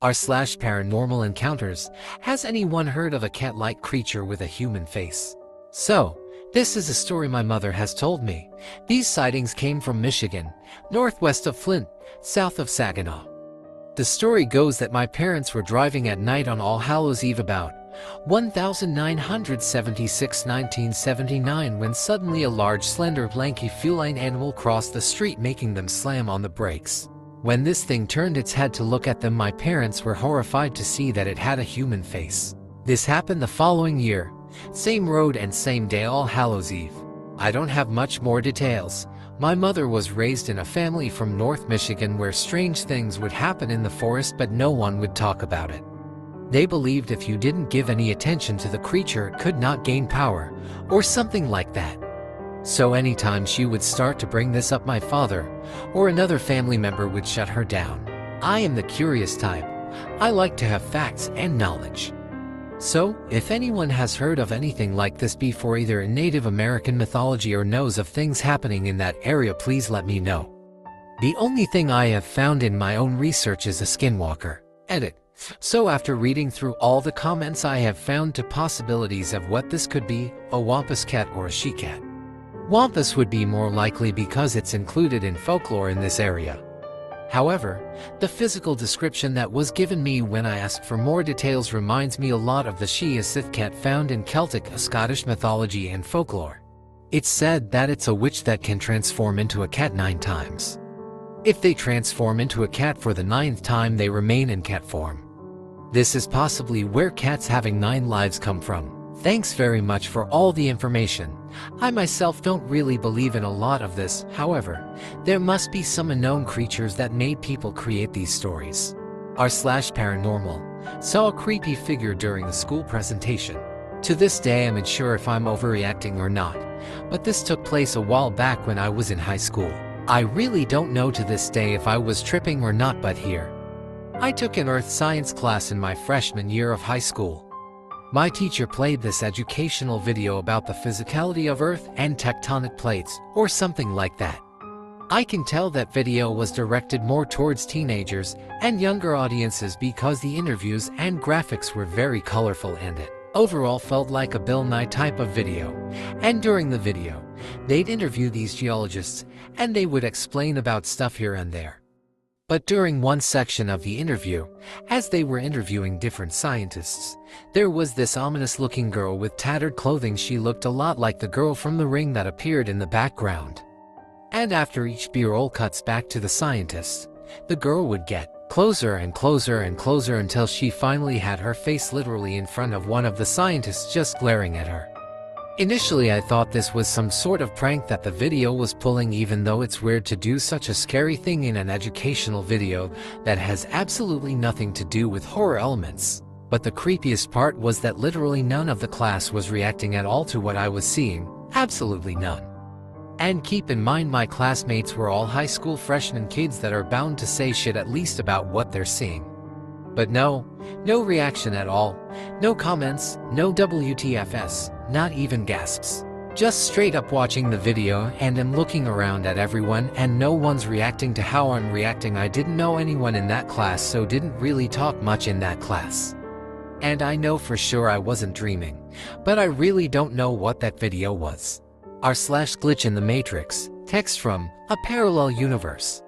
r/paranormal encounters. Has anyone heard of a cat-like creature with a human face? So, this is a story my mother has told me. These sightings came from Michigan, northwest of Flint, south of Saginaw. The story goes that my parents were driving at night on All Hallows Eve about 1979 when suddenly a large, slender, lanky feline animal crossed the street, making them slam on the brakes. When this thing turned its head to look at them, my parents were horrified to see that it had a human face. This happened the following year, same road and same day, All Hallows Eve. I don't have much more details. My mother was raised in a family from North Michigan where strange things would happen in the forest, but no one would talk about it. They believed if you didn't give any attention to the creature, it could not gain power, or something like that. So anytime she would start to bring this up, my father or another family member would shut her down. I am the curious type. I like to have facts and knowledge. So, if anyone has heard of anything like this before, either in Native American mythology or knows of things happening in that area, please let me know. The only thing I have found in my own research is a skinwalker. Edit. So after reading through all the comments, I have found two possibilities of what this could be: a wampus cat or a she-cat. Wampus would be more likely because it's included in folklore in this area. However, the physical description that was given me when I asked for more details reminds me a lot of the Shea-Sith cat found in Celtic, Scottish mythology and folklore. It's said that it's a witch that can transform into a cat 9 times. If they transform into a cat for the 9th time, they remain in cat form. This is possibly where cats having 9 lives come from. Thanks very much for all the information. I myself don't really believe in a lot of this. However, there must be some unknown creatures that made people create these stories. r/paranormal saw a creepy figure during the school presentation. To this day, I'm unsure if I'm overreacting or not, but this took place a while back when I was in high school. I really don't know to this day if I was tripping or not, but here. I took an earth science class in my freshman year of high school. My teacher played this educational video about the physicality of Earth and tectonic plates, or something like that. I can tell that video was directed more towards teenagers and younger audiences because the interviews and graphics were very colorful and it overall felt like a Bill Nye type of video. And during the video, they'd interview these geologists and they would explain about stuff here and there. But during one section of the interview, as they were interviewing different scientists, there was this ominous-looking girl with tattered clothing. She looked a lot like the girl from The Ring that appeared in the background. And after each B-roll cuts back to the scientist, the girl would get closer and closer and closer until she finally had her face literally in front of one of the scientists, just glaring at her. Initially, I thought this was some sort of prank that the video was pulling, even though it's weird to do such a scary thing in an educational video that has absolutely nothing to do with horror elements. But the creepiest part was that literally none of the class was reacting at all to what I was seeing. Absolutely none. And keep in mind, my classmates were all high school freshman kids that are bound to say shit at least about what they're seeing. But no reaction at all. No comments, no WTFs, not even gasps. Just straight up watching the video, and I'm looking around at everyone and no one's reacting to how I'm reacting. I didn't know anyone in that class, so didn't really talk much in that class. And I know for sure I wasn't dreaming, but I really don't know what that video was. r/glitch in the Matrix, text from A Parallel Universe.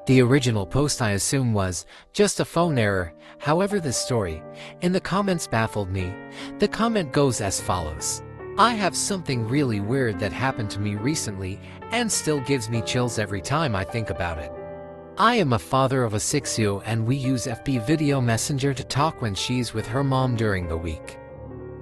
The original post, I assume, was just a phone error. However, this story in the comments baffled me. The comment goes as follows: I have something really weird that happened to me recently and still gives me chills every time I think about it. I am a father of a 6-year-old and we use FB Video Messenger to talk when she's with her mom during the week.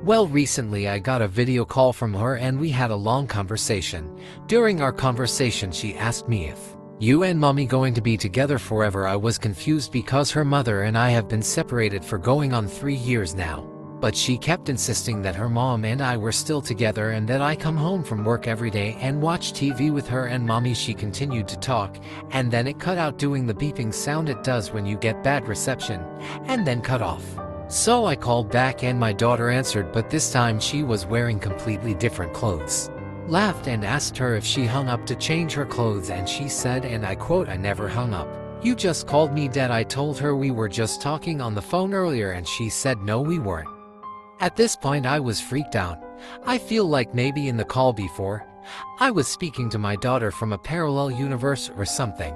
Well, recently I got a video call from her and we had a long conversation. During our conversation, she asked me if you and mommy going to be together forever. I was confused because her mother and I have been separated for going on 3 years now. But she kept insisting that her mom and I were still together and that I come home from work every day and watch TV with her and mommy. She continued to talk and then it cut out, doing the beeping sound it does when you get bad reception, and then cut off. So I called back and my daughter answered, but this time she was wearing completely different clothes. Laughed and asked her if she hung up to change her clothes, and she said, and I quote, "I never hung up. You just called me dead. I told her we were just talking on the phone earlier and she said no we weren't. At this point I was freaked out. I feel like maybe in the call before, I was speaking to my daughter from a parallel universe or something.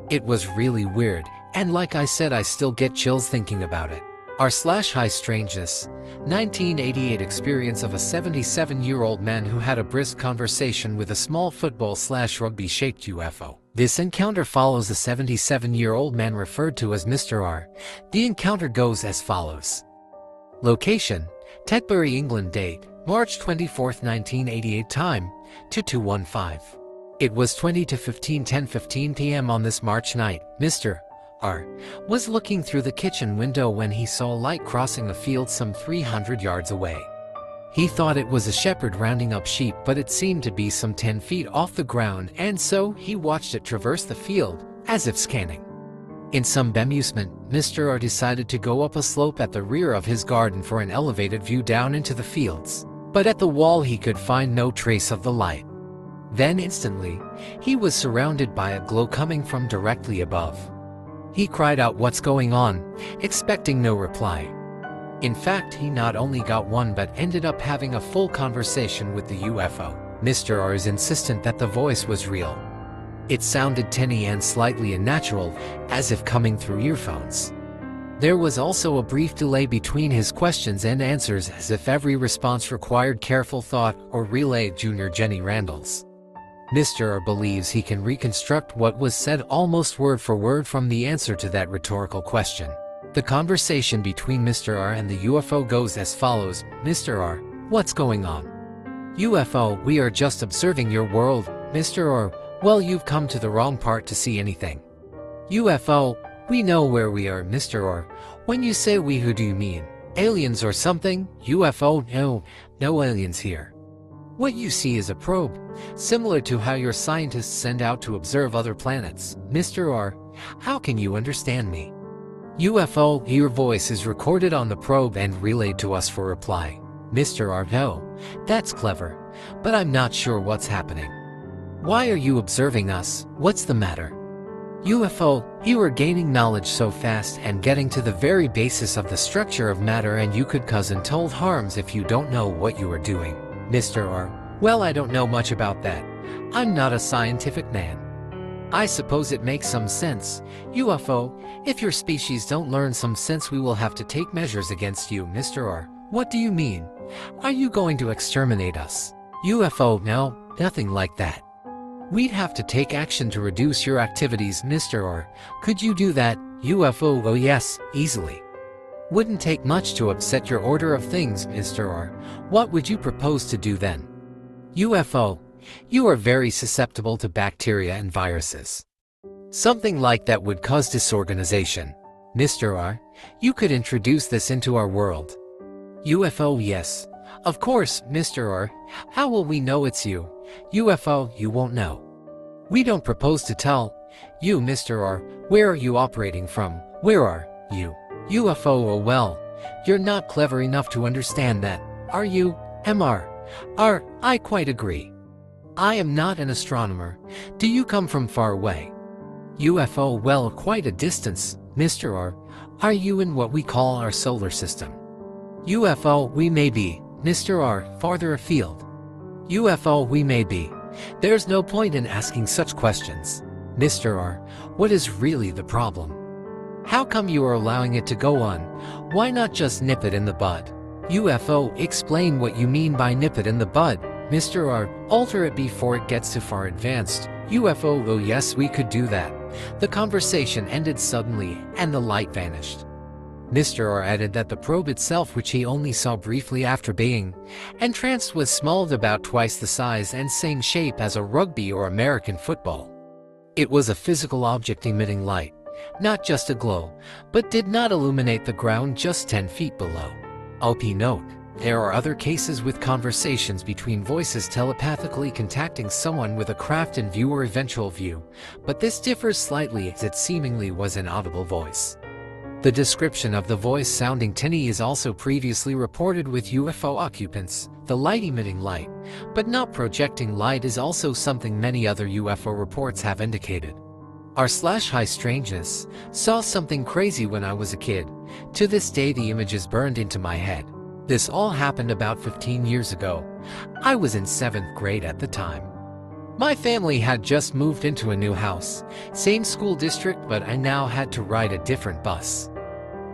It was really weird, and like I said I still get chills thinking about it. R/high strangeness, 1988 experience of a 77-year-old man who had a brisk conversation with a small football/rugby-shaped UFO. This encounter follows a 77-year-old man referred to as Mr. R. The encounter goes as follows. Location: Tetbury, England. Date: March 24, 1988. Time: 2215. It was 20 to 10:15 p.m. on this March night. Mr. R. was looking through the kitchen window when he saw a light crossing a field some 300 yards away. He thought it was a shepherd rounding up sheep, but it seemed to be some 10 feet off the ground, and so he watched it traverse the field, as if scanning. In some bemusement, Mr. R decided to go up a slope at the rear of his garden for an elevated view down into the fields, but at the wall he could find no trace of the light. Then instantly, he was surrounded by a glow coming from directly above. He cried out, "What's going on?" expecting no reply. In fact, he not only got one but ended up having a full conversation with the UFO. Mr. R is insistent that the voice was real. It sounded tinny and slightly unnatural, as if coming through earphones. There was also a brief delay between his questions and answers, as if every response required careful thought or relayed Junior Jenny Randall's. Mr. R believes he can reconstruct what was said almost word for word from the answer to that rhetorical question. The conversation between Mr. R and the UFO goes as follows. Mr. R: "What's going on?" UFO: "We are just observing your world." Mr. R: "Well, you've come to the wrong part to see anything." UFO: "We know where we are." Mr. R: "When you say we, who do you mean? Aliens or something?" UFO: No aliens here. What you see is a probe, similar to how your scientists send out to observe other planets." Mr. R: "How can you understand me?" UFO: "Your voice is recorded on the probe and relayed to us for reply." Mr. R: "No, that's clever, but I'm not sure what's happening. Why are you observing us? What's the matter?" UFO: "You are gaining knowledge so fast and getting to the very basis of the structure of matter, and you could cause untold harms if you don't know what you are doing." Mr. R: "Well, I don't know much about that. I'm not a scientific man. I suppose it makes some sense." UFO: "If your species don't learn some sense, we will have to take measures against you." Mr. R: "What do you mean? Are you going to exterminate us?" UFO: "No, nothing like that. We'd have to take action to reduce your activities." Mr. R: "Could you do that?" UFO: "Oh yes, easily. Wouldn't take much to upset your order of things." Mr. R: "What would you propose to do then?" UFO: "You are very susceptible to bacteria and viruses. Something like that would cause disorganization." Mr. R: "You could introduce this into our world." UFO: "Yes, of course." Mr. R: "How will we know it's you?" UFO: "You won't know. We don't propose to tell you." Mr. R: "Where are you operating from? Where are you?" UFO: "Oh well, you're not clever enough to understand that, are you?" Mr. R: "I quite agree. I am not an astronomer. Do you come from far away?" UFO: "Well, quite a distance." Mr. R: "Are you in what we call our solar system?" UFO: "We may be." Mr. R: "Farther afield?" UFO: "We may be. There's no point in asking such questions." Mr. R: "What is really the problem? How come you are allowing it to go on? Why not just nip it in the bud?" UFO: "Explain what you mean by nip it in the bud." Mr. R: "Alter it before it gets too far advanced." UFO: "Oh yes, we could do that." The conversation ended suddenly, and the light vanished. Mr. R added that the probe itself, which he only saw briefly after being entranced, was small, about twice the size and same shape as a rugby or American football. It was a physical object emitting light, not just a glow, but did not illuminate the ground just 10 feet below. OP note: there are other cases with conversations between voices telepathically contacting someone with a craft in view or eventual view, but this differs slightly as it seemingly was an audible voice. The description of the voice sounding tinny is also previously reported with UFO occupants. The light emitting light, but not projecting light, is also something many other UFO reports have indicated. R/high strangeness, saw something crazy when I was a kid. To this day the image is burned into my head. This all happened about 15 years ago. I was in 7th grade at the time. My family had just moved into a new house, same school district, but I now had to ride a different bus.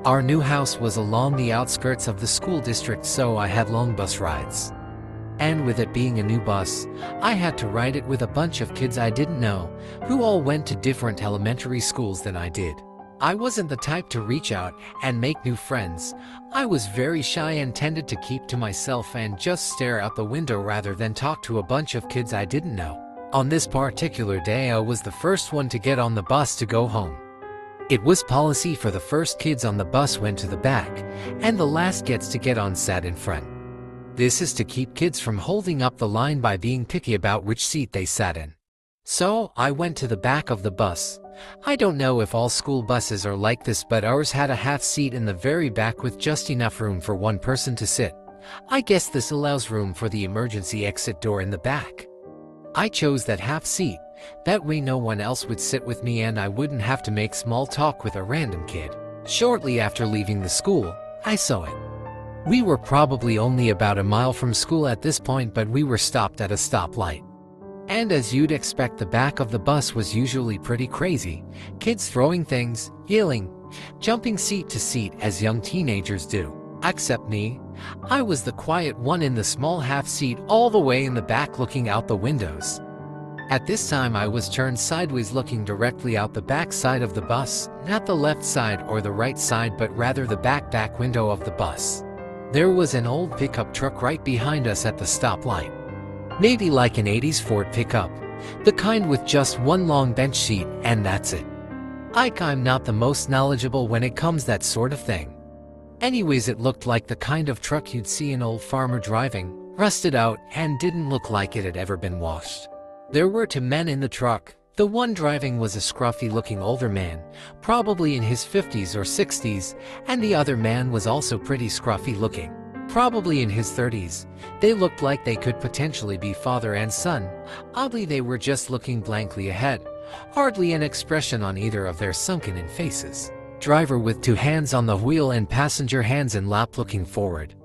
Our new house was along the outskirts of the school district, so I had long bus rides. And with it being a new bus, I had to ride it with a bunch of kids I didn't know, who all went to different elementary schools than I did. I wasn't the type to reach out and make new friends. I was very shy and tended to keep to myself and just stare out the window rather than talk to a bunch of kids I didn't know. On this particular day, I was the first one to get on the bus to go home. It was policy for the first kids on the bus went to the back, and the last gets to get on sat in front. This is to keep kids from holding up the line by being picky about which seat they sat in. So, I went to the back of the bus. I don't know if all school buses are like this, but ours had a half seat in the very back with just enough room for one person to sit. I guess this allows room for the emergency exit door in the back. I chose that half seat. That way no one else would sit with me and I wouldn't have to make small talk with a random kid. Shortly after leaving the school, I saw it. We were probably only about a mile from school at this point, but we were stopped at a stoplight. And as you'd expect, the back of the bus was usually pretty crazy. Kids throwing things, yelling, jumping seat to seat as young teenagers do. Except me. I was the quiet one in the small half seat all the way in the back looking out the windows. At this time I was turned sideways looking directly out the back side of the bus, not the left side or the right side, but rather the back window of the bus. There was an old pickup truck right behind us at the stoplight. Maybe like an 80s Ford pickup, the kind with just one long bench seat and that's it. I'm not the most knowledgeable when it comes that sort of thing. Anyways, it looked like the kind of truck you'd see an old farmer driving, rusted out, and didn't look like it had ever been washed. There were 2 men in the truck. The one driving was a scruffy-looking older man, probably in his 50s or 60s, and the other man was also pretty scruffy-looking, probably in his 30s. They looked like they could potentially be father and son. Oddly, they were just looking blankly ahead, hardly an expression on either of their sunken-in faces. Driver with 2 hands on the wheel and passenger hands in lap looking forward.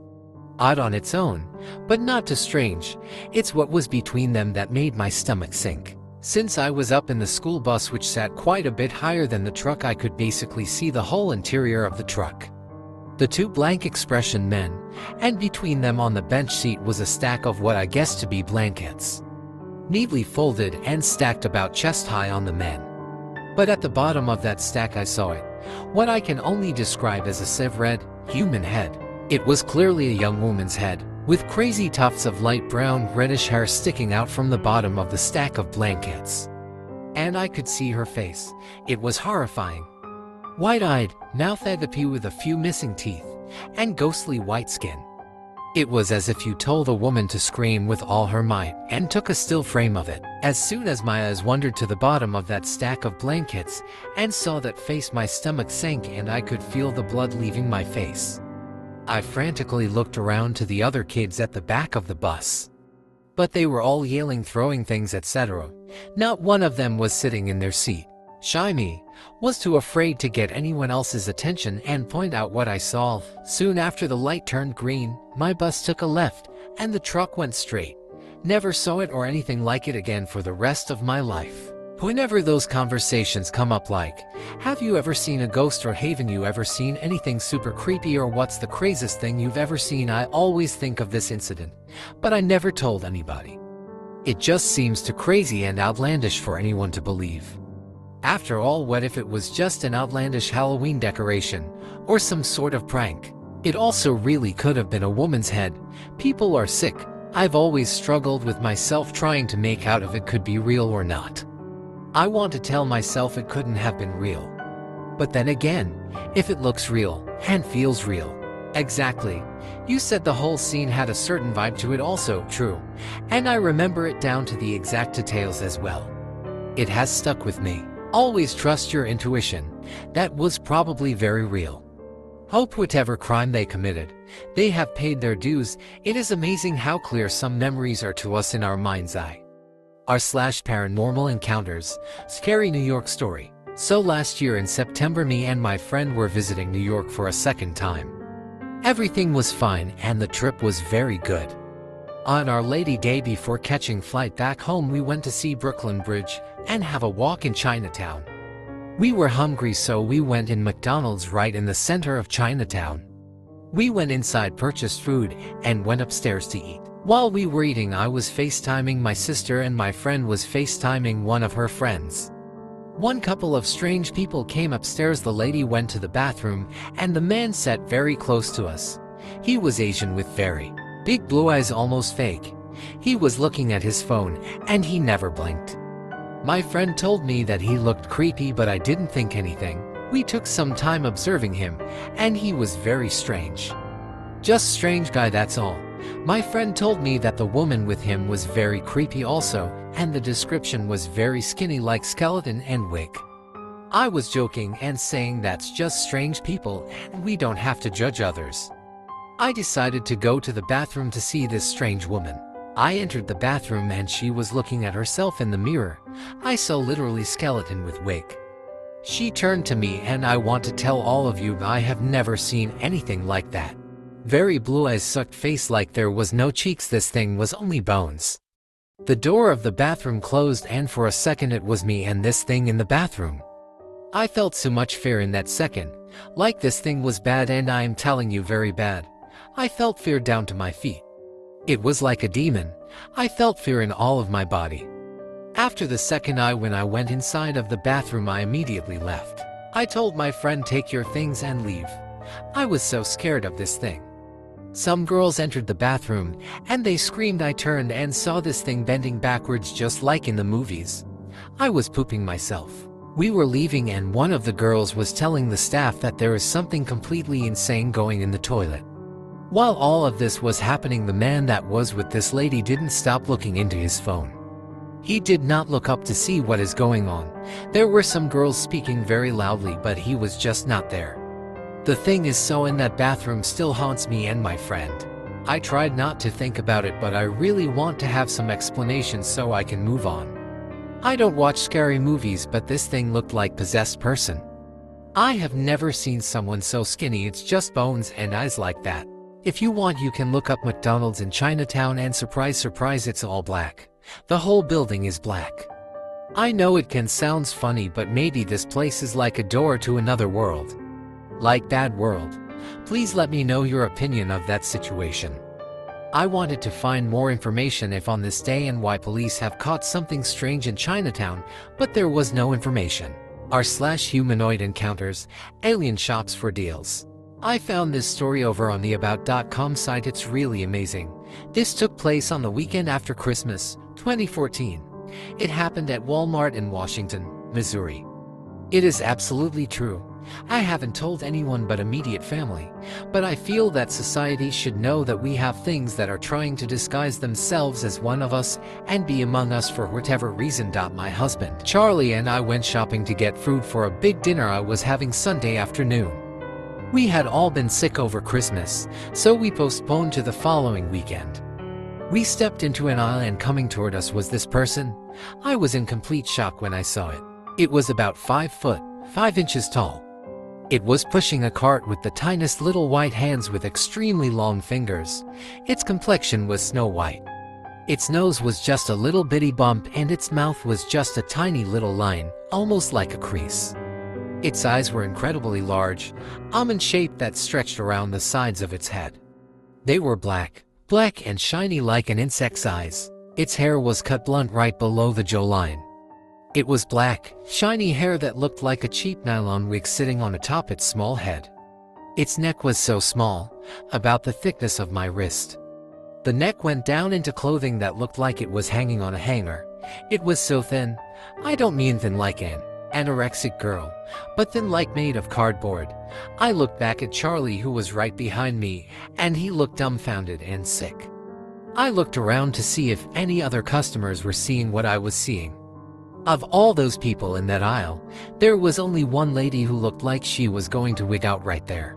Odd on its own, but not too strange. It's what was between them that made my stomach sink. Since I was up in the school bus, which sat quite a bit higher than the truck, I could basically see the whole interior of the truck. The 2 blank expression men, and between them on the bench seat was a stack of what I guessed to be blankets, neatly folded and stacked about chest high on the men. But at the bottom of that stack I saw it, what I can only describe as a sieve red, human head. It was clearly a young woman's head, with crazy tufts of light brown reddish hair sticking out from the bottom of the stack of blankets. And I could see her face. It was horrifying. Wide-eyed, mouth agape with a few missing teeth, and ghostly white skin. It was as if you told a woman to scream with all her might and took a still frame of it. As soon as my eyes wandered to the bottom of that stack of blankets and saw that face, my stomach sank and I could feel the blood leaving my face. I frantically looked around to the other kids at the back of the bus. But they were all yelling, throwing things, etc. Not one of them was sitting in their seat. Shy me was too afraid to get anyone else's attention and point out what I saw. Soon after the light turned green, my bus took a left, and the truck went straight. Never saw it or anything like it again for the rest of my life. Whenever those conversations come up like, have you ever seen a ghost, or haven't you ever seen anything super creepy, or what's the craziest thing you've ever seen, I always think of this incident, but I never told anybody. It just seems too crazy and outlandish for anyone to believe. After all, what if it was just an outlandish Halloween decoration, or some sort of prank? It also really could have been a woman's head. People are sick. I've always struggled with myself trying to make out if it could be real or not. I want to tell myself it couldn't have been real. But then again, if it looks real and feels real. Exactly. You said the whole scene had a certain vibe to it, also true. And I remember it down to the exact details as well. It has stuck with me. Always trust your intuition. That was probably very real. Hope whatever crime they committed, they have paid their dues. It is amazing how clear some memories are to us in our mind's eye. r/paranormal encounters, scary New York story. So last year in September, me and my friend were visiting New York for a second time. Everything was fine and the trip was very good. On our lady day before catching flight back home, we went to see Brooklyn Bridge and have a walk in Chinatown. We were hungry, so we went in McDonald's right in the center of Chinatown. We went inside, purchased food, and went upstairs to eat. While we were eating, I was FaceTiming my sister and my friend was FaceTiming one of her friends. One couple of strange people came upstairs. The lady went to the bathroom and the man sat very close to us. He was Asian with very big blue eyes, almost fake. He was looking at his phone and he never blinked. My friend told me that he looked creepy, but I didn't think anything. We took some time observing him and he was very strange. Just strange guy, that's all. My friend told me that the woman with him was very creepy also, and the description was very skinny, like skeleton and wig. I was joking and saying that's just strange people and we don't have to judge others. I decided to go to the bathroom to see this strange woman. I entered the bathroom and she was looking at herself in the mirror. I saw literally skeleton with wig. She turned to me and I want to tell all of you, I have never seen anything like that. Very blue eyes, sucked face like there was no cheeks. This thing was only bones. The door of the bathroom closed and for a second it was me and this thing in the bathroom. I felt so much fear in that second, like this thing was bad, and I am telling you, very bad. I felt fear down to my feet. It was like a demon. I felt fear in all of my body. After the second when I went inside of the bathroom, I immediately left. I told my friend, take your things and leave. I was so scared of this thing. Some girls entered the bathroom and they screamed. I turned and saw this thing bending backwards just like in the movies. I was pooping myself. We were leaving and one of the girls was telling the staff that there is something completely insane going in the toilet. While all of this was happening, the man that was with this lady didn't stop looking into his phone. He did not look up to see what is going on. There were some girls speaking very loudly, but he was just not there. The thing is, so in that bathroom still haunts me and my friend. I tried not to think about it, but I really want to have some explanation so I can move on. I don't watch scary movies, but this thing looked like possessed person. I have never seen someone so skinny. It's just bones and eyes like that. If you want, you can look up McDonald's in Chinatown and surprise, surprise, it's all black. The whole building is black. I know it can sound funny, but maybe this place is like a door to another world. Like Bad World. Please let me know your opinion of that situation. I wanted to find more information if on this day and why police have caught something strange in Chinatown, but there was no information. r/humanoid encounters, alien shops for deals. I found this story over on the about.com site. It's really amazing. This took place on the weekend after Christmas, 2014. It happened at Walmart in Washington, Missouri. It is absolutely true. I haven't told anyone but immediate family, but I feel that society should know that we have things that are trying to disguise themselves as one of us and be among us for whatever reason. My husband, Charlie, and I went shopping to get food for a big dinner I was having Sunday afternoon. We had all been sick over Christmas, so we postponed to the following weekend. We stepped into an aisle and coming toward us was this person. I was in complete shock when I saw it. It was about 5 foot, 5 inches tall. It was pushing a cart with the tiniest little white hands with extremely long fingers. Its complexion was snow white. Its nose was just a little bitty bump and its mouth was just a tiny little line, almost like a crease. Its eyes were incredibly large, almond-shaped that stretched around the sides of its head. They were black and shiny like an insect's eyes. Its hair was cut blunt right below the jawline. It was black, shiny hair that looked like a cheap nylon wig sitting on atop its small head. Its neck was so small, about the thickness of my wrist. The neck went down into clothing that looked like it was hanging on a hanger. It was so thin. I don't mean thin like an anorexic girl, but thin like made of cardboard. I looked back at Charlie, who was right behind me, and he looked dumbfounded and sick. I looked around to see if any other customers were seeing what I was seeing. Of all those people in that aisle, there was only one lady who looked like she was going to wig out right there.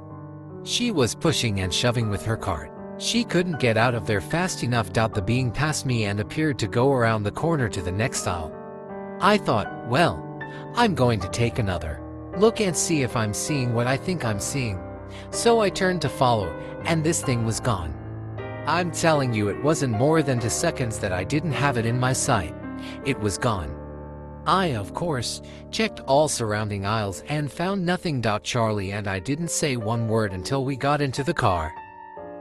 She was pushing and shoving with her cart. She couldn't get out of there fast enough. The being passed me and appeared to go around the corner to the next aisle. I thought, well, I'm going to take another look and see if I'm seeing what I think I'm seeing. So I turned to follow, and this thing was gone. I'm telling you, it wasn't more than 2 seconds that I didn't have it in my sight. It was gone. I, of course, checked all surrounding aisles and found nothing. Charlie and I didn't say one word until we got into the car.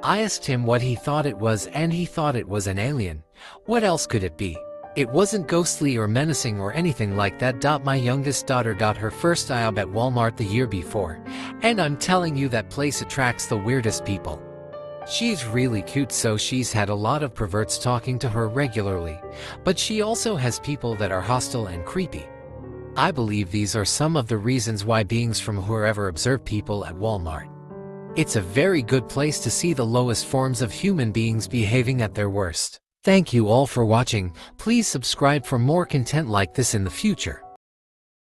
I asked him what he thought it was, and he thought it was an alien. What else could it be? It wasn't ghostly or menacing or anything like that. My youngest daughter got her first job at Walmart the year before, and I'm telling you, that place attracts the weirdest people. She's really cute, so she's had a lot of perverts talking to her regularly, but she also has people that are hostile and creepy. I believe these are some of the reasons why beings from wherever observe people at Walmart. It's a very good place to see the lowest forms of human beings behaving at their worst. Thank you all for watching. Please subscribe for more content like this in the future.